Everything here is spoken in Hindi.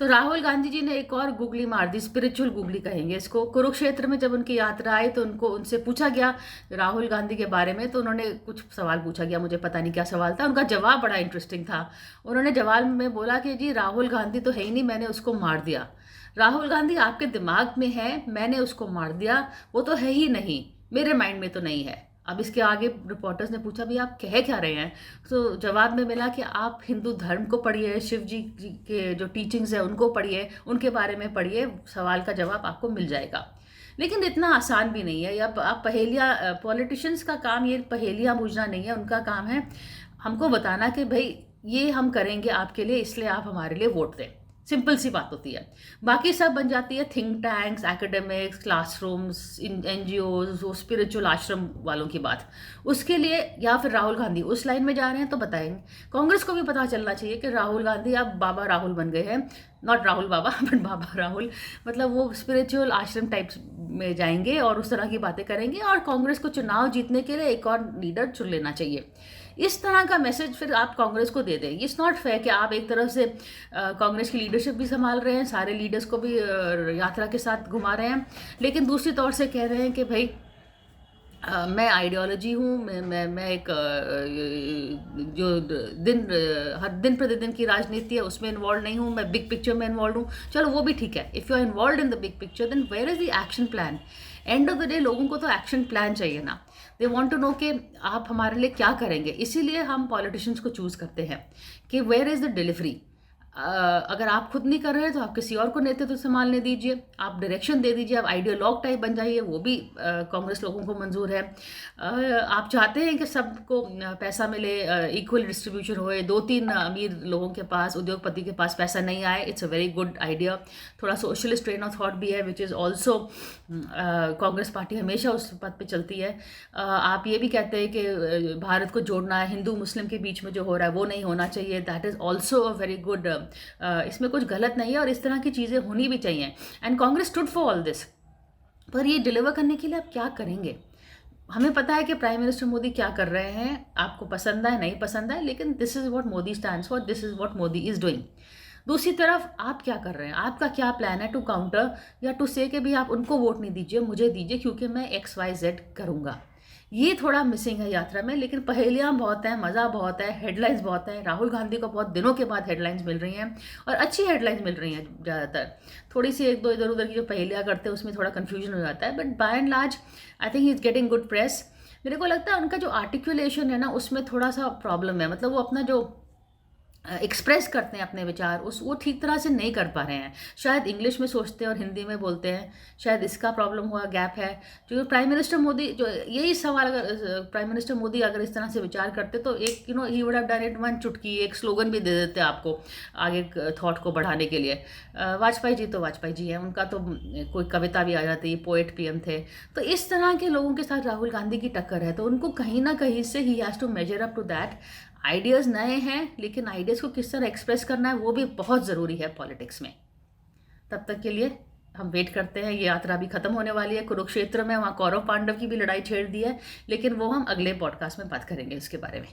तो राहुल गांधी जी ने एक और गूगली मार दी, स्पिरिचुअल गूगली कहेंगे इसको। कुरुक्षेत्र में जब उनकी यात्रा आई तो उनको उनसे पूछा गया राहुल गांधी के बारे में, तो उन्होंने कुछ सवाल पूछा गया, मुझे पता नहीं क्या सवाल था। उनका जवाब बड़ा इंटरेस्टिंग था। उन्होंने जवाब में बोला कि जी राहुल गांधी तो है ही नहीं, मैंने उसको मार दिया। राहुल गांधी आपके दिमाग में है, मैंने उसको मार दिया, वो तो है ही नहीं, मेरे माइंड में तो नहीं है। अब इसके आगे रिपोर्टर्स ने पूछा भी आप कह क्या रहे हैं, तो जवाब में मिला कि आप हिंदू धर्म को पढ़िए, शिव जी के जो टीचिंग्स है उनको पढ़िए, उनके बारे में पढ़िए, सवाल का जवाब आपको मिल जाएगा। लेकिन इतना आसान भी नहीं है। या आप पहेलियाँ, पॉलिटिशियंस का काम ये पहेलियाँ बूझना नहीं है, उनका काम है हमको बताना कि भाई ये हम करेंगे आपके लिए, इसलिए आप हमारे लिए वोट दें। सिंपल सी बात होती है। बाकी सब बन जाती है think tanks, academics, classrooms, NGOs, वो स्पिरिचुअल आश्रम वालों की बात। उसके लिए या फिर राहुल गांधी उस लाइन में जा रहे हैं तो बताएंगे। कांग्रेस को भी पता चलना चाहिए कि राहुल गांधी अब बाबा राहुल बन गए हैं, नॉट राहुल बाबा बट बाबा राहुल। मतलब वो स्पिरिचुअल आश्रम टाइप्स में जाएंगे और उस तरह की बातें करेंगे, और कांग्रेस को चुनाव जीतने के लिए एक और लीडर चुन लेना चाहिए। इस तरह का मैसेज फिर आप कांग्रेस को दे दें। इट्स नॉट फेयर कि आप एक तरफ से कांग्रेस की लीडरशिप भी संभाल रहे हैं, सारे लीडर्स को भी यात्रा के साथ घुमा रहे हैं, लेकिन दूसरी तौर से कह रहे हैं कि भाई मैं आइडियोलॉजी हूँ, मैं एक जो हर दिन प्रतिदिन की राजनीति है उसमें इन्वॉल्व नहीं हूँ, मैं बिग पिक्चर में इन्वॉल्व हूँ। चलो वो भी ठीक है, if you are involve in the big picture then where is the action plan. End of the day लोगों को तो एक्शन प्लान चाहिए ना। दे वॉन्ट टू नो कि आप हमारे लिए क्या करेंगे। इसीलिए हम पॉलिटिशियंस को चूज़ करते हैं कि वेयर इज़ द डिलीवरी। अगर आप खुद नहीं कर रहे हैं तो आप किसी और को नेतृत्व संभालने दीजिए, आप डायरेक्शन दे दीजिए, आप आइडियोलॉग टाइप बन जाइए, वो भी कांग्रेस लोगों को मंजूर है। आप चाहते हैं कि सबको पैसा मिले, इक्वल डिस्ट्रीब्यूशन होए, दो तीन अमीर लोगों के पास, उद्योगपति के पास पैसा नहीं आए, it's a very good idea. थोड़ा सोशलिस्ट ट्रेन ऑफ थॉट भी है which is also, Congress party हमेशा उस पद पे चलती है। आप ये भी कहते हैं कि भारत को जोड़ना है, हिंदू मुस्लिम के बीच में जो हो रहा है वो नहीं होना चाहिए, that is also a very good. इसमें कुछ गलत नहीं है और इस तरह की चीज़ें होनी भी चाहिए। And Congress stood for all this. पर ये डिलीवर करने के लिए आप क्या करेंगे? हमें पता है कि प्राइम मिनिस्टर मोदी क्या कर रहे हैं, आपको पसंद है नहीं पसंद है, लेकिन this is what Modi stands for, this is what Modi is doing. दूसरी तरफ आप क्या कर रहे हैं, आपका क्या प्लान है टू काउंटर या टू से कि भी आप उनको वोट नहीं दीजिए, मुझे दीजिए क्योंकि मैं XYZ करूँगा। ये थोड़ा मिसिंग है यात्रा में। लेकिन पहेलियाँ बहुत हैं, मज़ा बहुत है, हेडलाइंस बहुत हैं। राहुल गांधी को बहुत दिनों के बाद हेडलाइंस मिल रही हैं और अच्छी हेडलाइंस मिल रही हैं। ज़्यादातर थोड़ी सी एक दो इधर उधर की जो पहेलियाँ करते हैं उसमें थोड़ा कन्फ्यूजन हो जाता है, but by and large I think he is getting good press. मेरे को लगता है उनका जो आर्टिकुलेशन है ना उसमें थोड़ा सा प्रॉब्लम है। मतलब वो अपना जो एक्सप्रेस करते हैं अपने विचार, उस वो ठीक तरह से नहीं कर पा रहे हैं। शायद इंग्लिश में सोचते हैं और हिंदी में बोलते हैं, शायद इसका प्रॉब्लम हुआ, गैप है। जो प्राइम मिनिस्टर मोदी, जो यही सवाल अगर प्राइम मिनिस्टर मोदी अगर इस तरह से विचार करते तो एक he would have done it one चुटकी, एक स्लोगन भी दे देते आपको आगे थॉट को बढ़ाने के लिए। वाजपेयी जी तो वाजपेयी जी हैं, उनका तो कोई कविता भी आ जाती, पोएट PM थे। तो इस तरह के लोगों के साथ राहुल गांधी की टक्कर है, तो उनको कहीं ना कहीं से ही has to measure up to that. Ideas नए हैं, लेकिन आइडियाज़ को किस तरह एक्सप्रेस करना है वो भी बहुत ज़रूरी है पॉलिटिक्स में। तब तक के लिए हम वेट करते हैं। ये यात्रा भी खत्म होने वाली है, कुरुक्षेत्र में वहाँ कौरव पांडव की भी लड़ाई छेड़ दी है, लेकिन वो हम अगले पॉडकास्ट में बात करेंगे इसके बारे में।